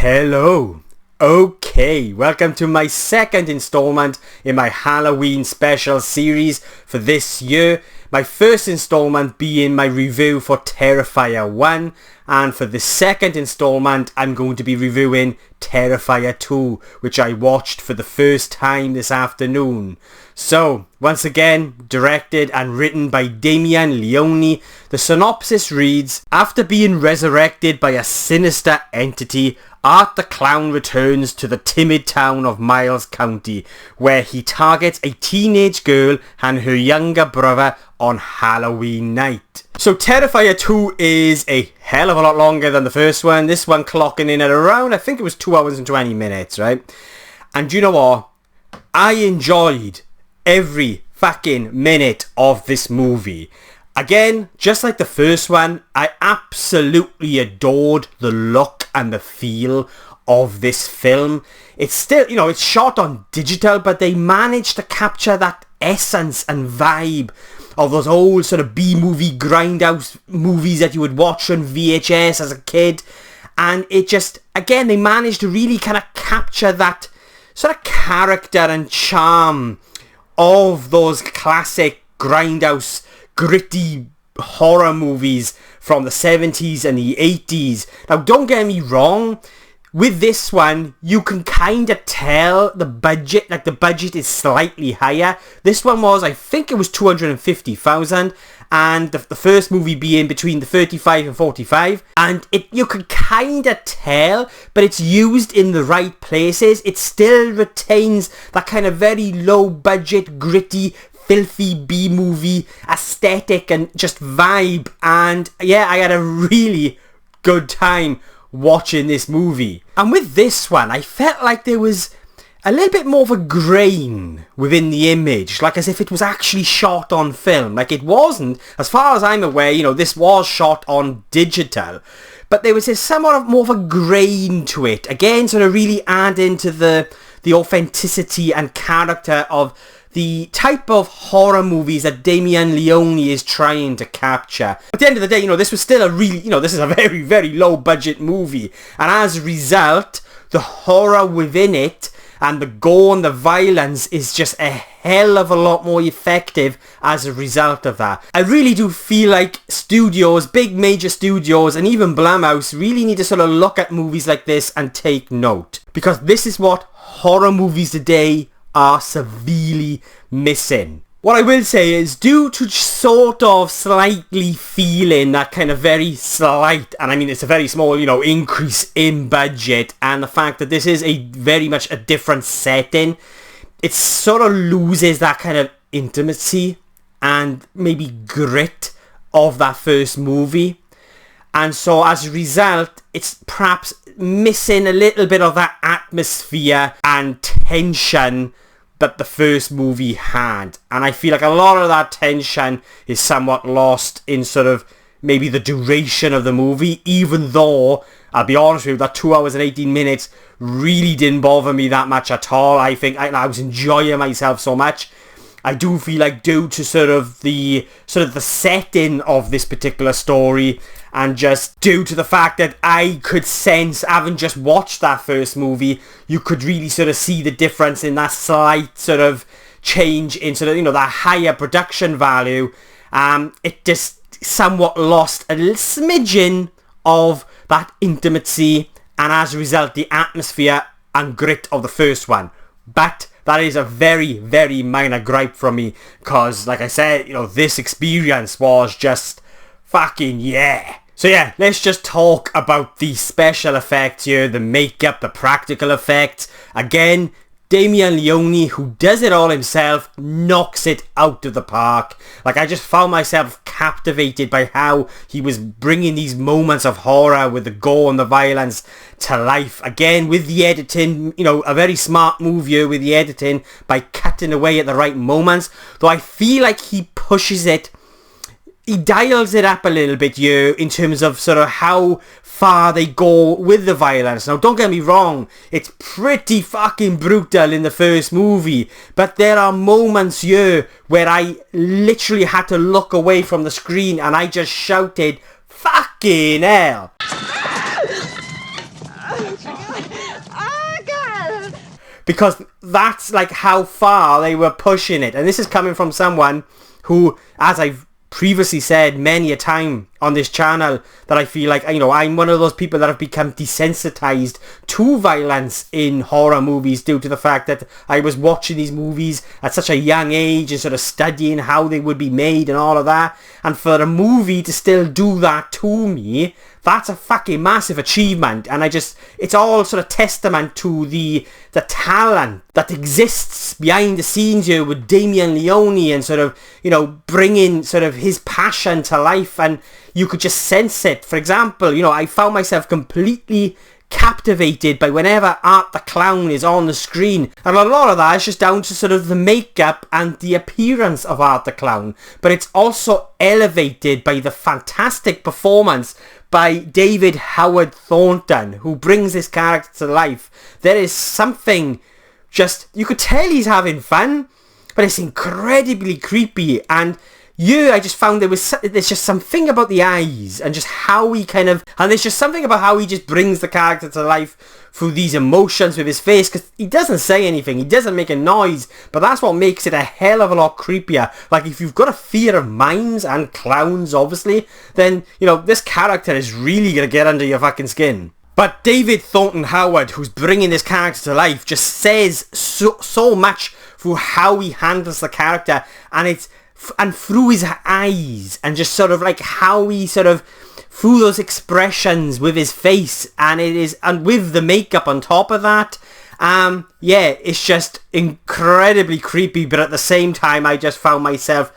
Hello. Okay, welcome to my second installment in my Halloween special series for this year. My first installment being my review for Terrifier 1, and for the second installment I'm going to be reviewing Terrifier 2, which I watched for the first time this afternoon. So, once again, directed and written by Damien Leone, the synopsis reads: after being resurrected by a sinister entity, Art the Clown returns to the timid town of Miles County, where he targets a teenage girl and her younger brother on Halloween night. So Terrifier 2 is a hell of a lot longer than the first one. This one clocking in at around, I think it was 2 hours and 20 minutes, right? And you know what? I enjoyed every fucking minute of this movie. Again, just like the first one, I absolutely adored the look and the feel of this film. It's still, it's shot on digital, but they managed to capture that essence and vibe of those old sort of B-movie grindhouse movies that you would watch on VHS as a kid. And it just, again, they managed to really kind of capture that sort of character and charm of those classic grindhouse gritty horror movies from the 70s and the 80s. Now, don't get me wrong, with this one, you can kind of tell the budget, the budget is slightly higher. This one was, I think it was 250,000, and the first movie being between the 35 and 45, and you can kind of tell, but it's used in the right places. It still retains that kind of very low budget, gritty, filthy B-movie aesthetic and just vibe. And yeah, I had a really good time watching this movie. And with this one, I felt like there was a little bit more of a grain within the image, like as if it was actually shot on film. Like it wasn't, as far as I'm aware, this was shot on digital, but there was this somewhat more of a grain to it. Again, sort of really adding to the authenticity and character of the type of horror movies that Damien Leone is trying to capture. At the end of the day, this was still a really, this is a very, very low budget movie. And as a result, the horror within it and the gore and the violence is just a hell of a lot more effective as a result of that. I really do feel like studios, big major studios, and even Blumhouse really need to sort of look at movies like this and take note. Because this is what horror movies today are severely missing. What I will say is, due to sort of slightly feeling that kind of very slight, and I mean it's a very small, increase in budget, and the fact that this is a very much a different setting, it sort of loses that kind of intimacy and maybe grit of that first movie. And so as a result, it's perhaps missing a little bit of that atmosphere and tension that the first movie had. And I feel like a lot of that tension is somewhat lost in sort of maybe the duration of the movie, even though, I'll be honest with you, that 2 hours and 18 minutes really didn't bother me that much at all. I think I was enjoying myself so much. I do feel like due to sort of the setting of this particular story, and just due to the fact that I could sense, having just watched that first movie, you could really sort of see the difference in that slight sort of change in sort of, that higher production value. It just somewhat lost a little smidgen of that intimacy, and as a result, the atmosphere and grit of the first one. But that is a very, very minor gripe from me, because, like I said, this experience was just fucking yeah. So yeah, let's just talk about the special effects here, the makeup, the practical effects. Again, Damien Leone, who does it all himself, knocks it out of the park. Like, I just found myself captivated by how he was bringing these moments of horror with the gore and the violence to life. Again, with the editing, a very smart move here with the editing by cutting away at the right moments. Though I feel like he pushes it, he dials it up a little bit here in terms of sort of how far they go with the violence. Now, don't get me wrong, it's pretty fucking brutal in the first movie, but there are moments here where I literally had to look away from the screen and I just shouted, "Fucking hell!" because that's like how far they were pushing it. And this is coming from someone who, as I've previously said many a time on this channel, that I feel like, you know, I'm one of those people that have become desensitized to violence in horror movies due to the fact that I was watching these movies at such a young age and sort of studying how they would be made and all of that. And for a movie to still do that to me, that's a fucking massive achievement. And it's all sort of testament to the talent that exists behind the scenes here with Damien Leone, and sort of, you know, bringing sort of his passion to life, and you could just sense it. For example, you know, I found myself completely captivated by whenever Art the Clown is on the screen, and a lot of that is just down to sort of the makeup and the appearance of Art the Clown, but it's also elevated by the fantastic performance by David Howard Thornton, who brings this character to life. There is something, just, you could tell he's having fun, but it's incredibly creepy. And I just found there's just something about the eyes and just how he kind of, and there's just something about how he just brings the character to life through these emotions with his face, because he doesn't say anything, he doesn't make a noise, but that's what makes it a hell of a lot creepier. Like, if you've got a fear of mimes and clowns, obviously, then, you know, this character is really gonna get under your fucking skin. But David Thornton Howard, who's bringing this character to life, just says so much through how he handles the character, and through his eyes, and just sort of like how he sort of, through those expressions with his face, and with the makeup on top of that, yeah, it's just incredibly creepy. But at the same time, I just found myself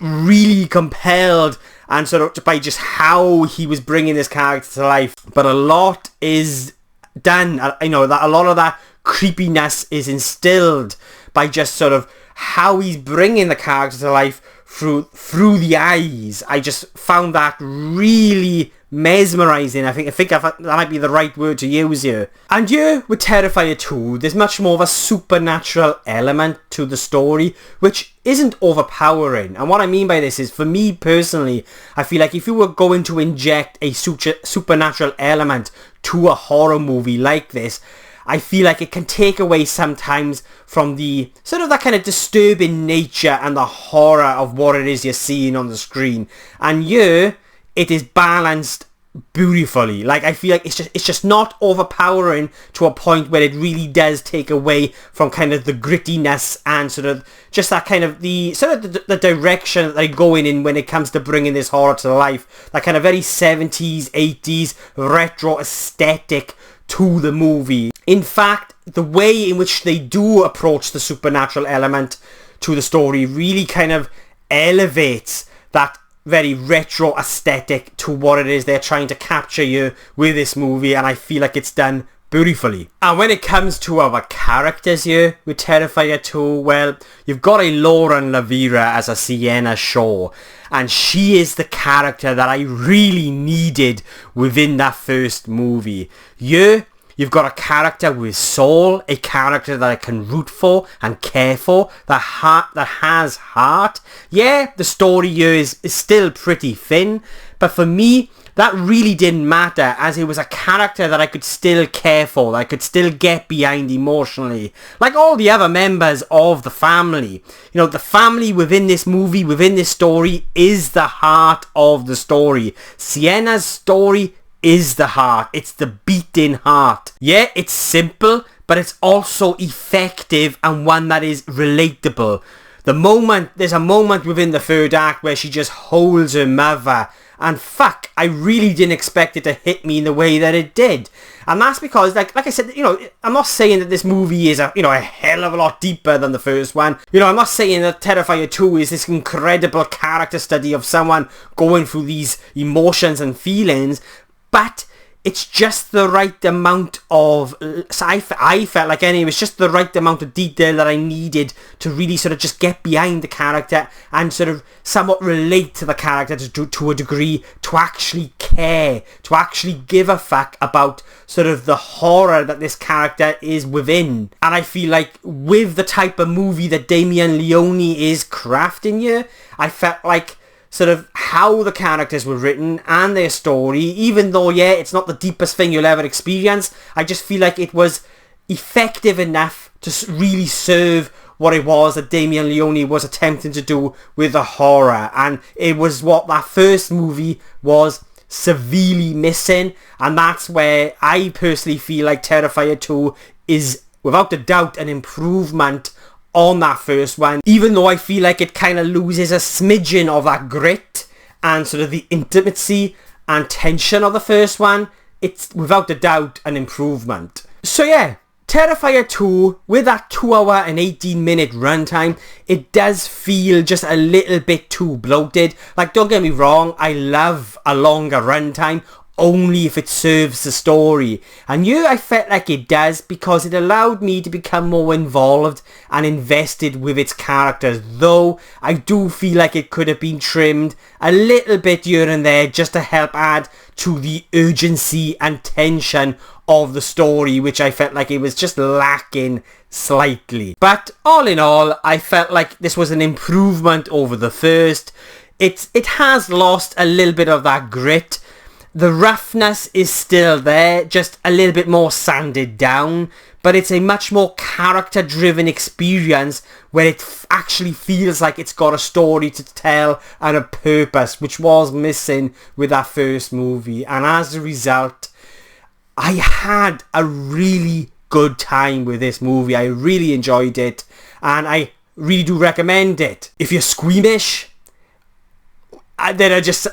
really compelled, and sort of by just how he was bringing this character to life. But a lot is done, you know, that a lot of that creepiness is instilled by just sort of how he's bringing the character to life through the eyes. I just found that really mesmerising. I think that might be the right word to use here. And here with Terrifier 2, there's much more of a supernatural element to the story, which isn't overpowering. And what I mean by this is, for me personally, I feel like if you were going to inject a supernatural element to a horror movie like this, I feel like it can take away sometimes from the sort of that kind of disturbing nature and the horror of what it is you're seeing on the screen. And here, it is balanced beautifully. Like, I feel like it's just not overpowering to a point where it really does take away from kind of the grittiness and sort of just that kind of the direction that they're going in when it comes to bringing this horror to life. That kind of very 70s, 80s retro aesthetic to the movie. In fact, the way in which they do approach the supernatural element to the story really kind of elevates that very retro aesthetic to what it is they're trying to capture you with this movie, and I feel like it's done beautifully. And when it comes to our characters here with Terrifier 2, well, you've got a Lauren Lavira as a Sienna Shaw, and she is the character that I really needed within that first movie. You've got a character with soul, a character that I can root for and care for, that has heart. Yeah, the story here is still pretty thin, but for me, that really didn't matter, as it was a character that I could still care for, that I could still get behind emotionally. Like all the other members of the family. You know, the family within this movie, within this story, is the heart of the story. Sienna's story is the heart. It's the beating heart. Yeah, it's simple, but it's also effective and one that is relatable. There's a moment within the third act where she just holds her mother, and fuck, I really didn't expect it to hit me in the way that it did. And that's because, like I said, you know, I'm not saying that this movie is a hell of a lot deeper than the first one. You know, I'm not saying that Terrifier 2 is this incredible character study of someone going through these emotions and feelings, but it's just the right amount of, so I felt like anyway, it was just the right amount of detail that I needed to really sort of just get behind the character and sort of somewhat relate to the character to a degree, to actually care, to actually give a fuck about sort of the horror that this character is within. And I feel like with the type of movie that Damien Leone is crafting here, I felt like sort of how the characters were written and their story, even though, yeah, it's not the deepest thing you'll ever experience, I just feel like it was effective enough to really serve what it was that Damien Leone was attempting to do with the horror. And it was what that first movie was severely missing, and that's where I personally feel like Terrifier 2 is without a doubt an improvement on that first one, even though I feel like it kind of loses a smidgen of that grit and sort of the intimacy and tension of the first one. It's without a doubt an improvement. So yeah, Terrifier 2, with that 2 hour and 18 minute runtime, it does feel just a little bit too bloated. Like, don't get me wrong, I love a longer runtime only if it serves the story. And here I felt like it does, because it allowed me to become more involved and invested with its characters. Though I do feel like it could have been trimmed a little bit here and there just to help add to the urgency and tension of the story, which I felt like it was just lacking slightly. But all in all, I felt like this was an improvement over the first. It has lost a little bit of that grit. The roughness is still there, just a little bit more sanded down, but it's a much more character-driven experience where it actually feels like it's got a story to tell and a purpose, which was missing with that first movie. And as a result, I had a really good time with this movie. I really enjoyed it, and I really do recommend it. If you're squeamish, then I just,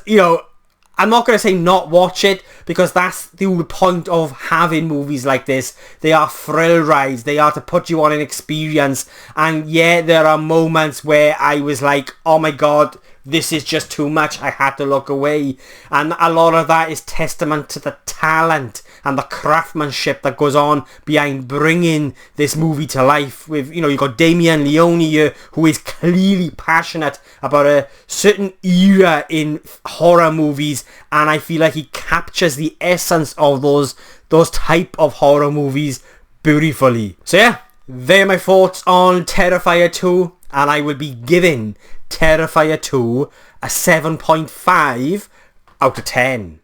I'm not going to say not watch it, because that's the whole point of having movies like this. They are thrill rides. They are to put you on an experience. And yeah, there are moments where I was like, oh my god, this is just too much. I had to look away. And a lot of that is testament to the talent and the craftsmanship that goes on behind bringing this movie to life. With, you've got Damien Leone here, who is clearly passionate about a certain era in horror movies, and I feel like he captures the essence of those type of horror movies beautifully. So yeah, they're my thoughts on Terrifier 2, and I will be giving Terrifier 2 a 7.5 out of 10.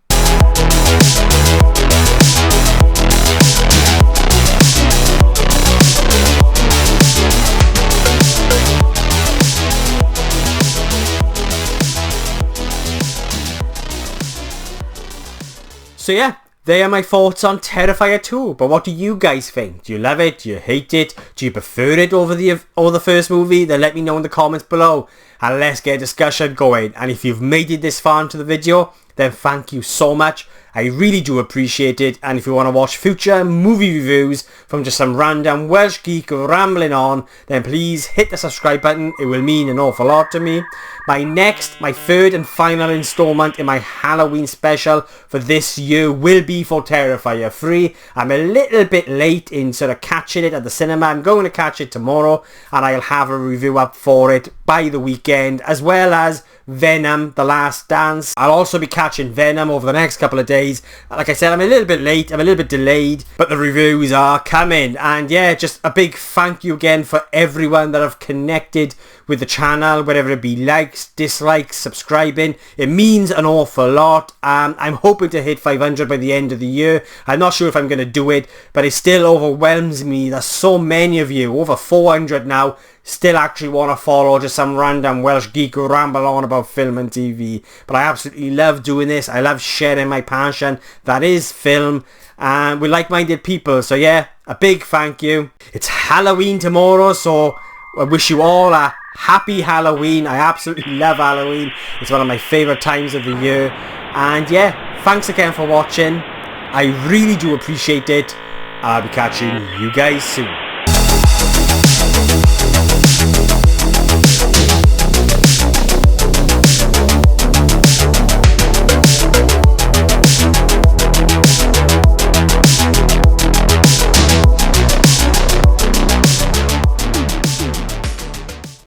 So yeah, they are my thoughts on Terrifier 2. But what do you guys think? Do you love it? Do you hate it? Do you prefer it over the first movie? Then let me know in the comments below, and let's get a discussion going. And if you've made it this far into the video, then thank you so much. I really do appreciate it. And if you want to watch future movie reviews from just some random Welsh geek rambling on, then please hit the subscribe button. It will mean an awful lot to me. My third and final installment in my Halloween special for this year will be for Terrifier 3. I'm a little bit late in sort of catching it at the cinema. I'm going to catch it tomorrow, and I'll have a review up for it by the weekend, as well as Venom, The Last Dance. I'll also be catching Venom over the next couple of days. Like I said, I'm a little bit late, I'm a little bit delayed, but the reviews are coming. And yeah, just a big thank you again for everyone that have connected with the channel, whether it be likes, dislikes, subscribing. It means an awful lot. I'm hoping to hit 500 by the end of the year. I'm not sure if I'm going to do it, but it still overwhelms me that so many of you, over 400 now, still actually want to follow just some random Welsh geek who ramble on about film and TV. But I absolutely love doing this. I love sharing my passion, that is film, and with like-minded people. So yeah, a big thank you. It's Halloween tomorrow, so I wish you all a happy Halloween. I absolutely love Halloween. It's one of my favourite times of the year. And yeah, thanks again for watching. I really do appreciate it. I'll be catching you guys soon.